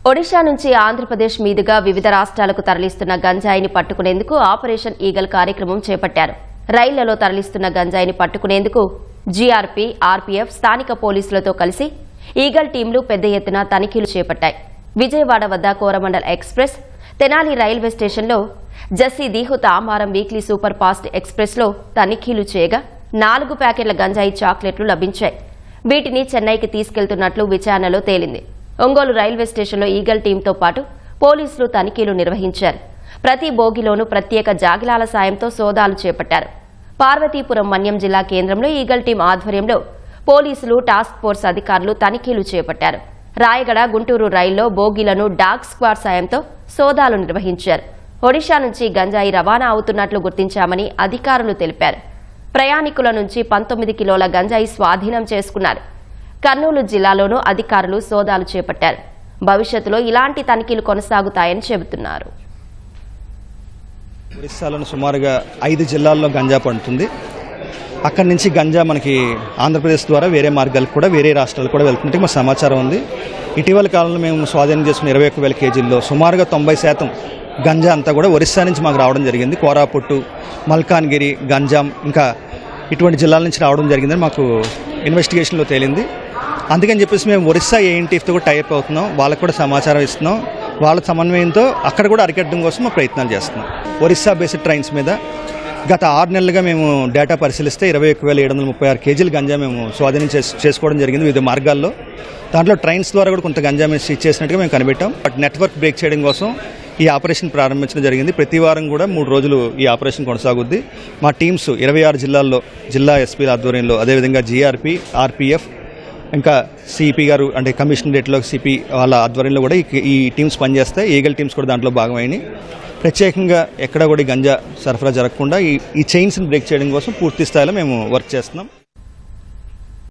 ఒడిషా నుంచి ఆంధ్రప్రదేశ్ మీదుగా వివిధ రాష్ట్రాలకు తరలిస్తున్న గంజాయిని పట్టుకునేందుకు ఆపరేషన్ ఈగల్ కార్యక్రమం చేపట్టారు. రైళ్లలో తరలిస్తున్న గంజాయిని పట్టుకునేందుకు జీఆర్పీ, ఆర్పీఎఫ్, స్థానిక పోలీసులతో కలిసి ఈగల్ టీంలు పెద్ద ఎత్తున తనిఖీలు చేపట్టాయి. విజయవాడ వద్ద కోరమండల్ ఎక్స్ప్రెస్, తెనాలి రైల్వే స్టేషన్లో జస్సీదీహు తామారం వీక్లీ సూపర్ ఫాస్ట్ ఎక్స్ప్రెస్లో తనిఖీలు చేయగా 4 ప్యాకెట్ల గంజాయి చాక్లెట్లు లభించాయి. వీటిని చెన్నైకి తీసుకెళ్తున్నట్లు విచారణలో తేలింది. ఒంగోలు రైల్వే స్టేషన్లో ఈగల్ టీంతో పాటు పోలీసులు తనిఖీలు నిర్వహించారు. ప్రతి బోగిలోనూ ప్రత్యేక జాగిలాల సాయంతో సోదాలు చేపట్టారు. పార్వతీపురం మన్యం జిల్లా కేంద్రంలో ఈగల్ టీం ఆధ్వర్యంలో పోలీసులు, టాస్క్ ఫోర్స్ అధికారులు తనిఖీలు చేపట్టారు. రాయగడ, గుంటూరు రైల్లో బోగీలను డాగ్ స్క్వాడ్ సాయంతో సోదాలు నిర్వహించారు. ఒడిషా నుంచి గంజాయి రవాణా అవుతున్నట్లు గుర్తించామని అధికారులు తెలిపారు. ప్రయాణికుల నుంచి 19 కిలోల గంజాయి స్వాధీనం చేసుకున్నారు. కర్నూలు జిల్లాలోనూ అధికారులు సోదాలు చేపట్టారు. భవిష్యత్తులో ఇలాంటి తనిఖీలు కొనసాగుతాయని చెబుతున్నారు. ఒడిశాలోని సుమారుగా 5 జిల్లాల్లో గంజా పండుతుంది. అక్కడి నుంచి గంజా మనకి ఆంధ్రప్రదేశ్ ద్వారా వేరే మార్గాలకు కూడా, వేరే రాష్ట్రాలకు కూడా వెళ్తున్నట్టు మాకు సమాచారం ఉంది. ఇటీవల కాలంలో మేము స్వాధీనం చేసుకున్న 21,000 కేజీల్లో సుమారుగా 90% గంజా అంతా కూడా ఒరిస్సా నుంచి మాకు రావడం జరిగింది. కోరాపుట్టు, మల్కాన్గిరి, గంజాం ఇంకా ఇటువంటి జిల్లాల నుంచి రావడం జరిగిందని మాకు ఇన్వెస్టిగేషన్లో తేలింది. అందుకని చెప్పేసి మేము ఒరిస్సా ఏఎన్టీఎఫ్తో కూడా టైప్ అవుతున్నాం. వాళ్ళకు కూడా సమాచారం ఇస్తున్నాం. వాళ్ళ సమన్వయంతో అక్కడ కూడా అరికట్టడం కోసం మా ప్రయత్నాలు చేస్తున్నాం. ఒరిస్సా బేస్డ్ ట్రైన్స్ మీద గత 6 నెలలుగా మేము డేటా పరిశీలిస్తే 21,736 కేజీలు గంజా మేము స్వాధీనం చేసుకోవడం జరిగింది వివిధ మార్గాల్లో. దాంట్లో ట్రైన్స్ ద్వారా కూడా కొంత గంజా మేము సీజ్ చేసినట్టుగా మేము కనిపెట్టాం. బట్ నెట్వర్క్ బ్రేక్ చేయడం కోసం ఈ ఆపరేషన్ ప్రారంభించడం జరిగింది. ప్రతి వారం కూడా 3 రోజులు ఈ ఆపరేషన్ కొనసాగుద్ది. మా టీమ్స్ 26 జిల్లాల్లో జిల్లా ఎస్పీల ఆధ్వర్యంలో, అదేవిధంగా జీఆర్పీ, ఆర్పీఎఫ్, ఇంకా సిపి గారు అంటే కమిషనరేట్లో సిపి వాళ్ళ ఆధ్వర్యంలో కూడా ఈ టీమ్స్ పనిచేస్తాయి. ఈగల్ టీమ్స్ కూడా దాంట్లో భాగమైనవి. ప్రత్యేకంగా ఎక్కడ కూడా గంజా సరఫరా జరగకుండా ఈ చైన్స్ని బ్రేక్ చేయడం కోసం పూర్తి స్థాయిలో మేము వర్క్ చేస్తున్నాం.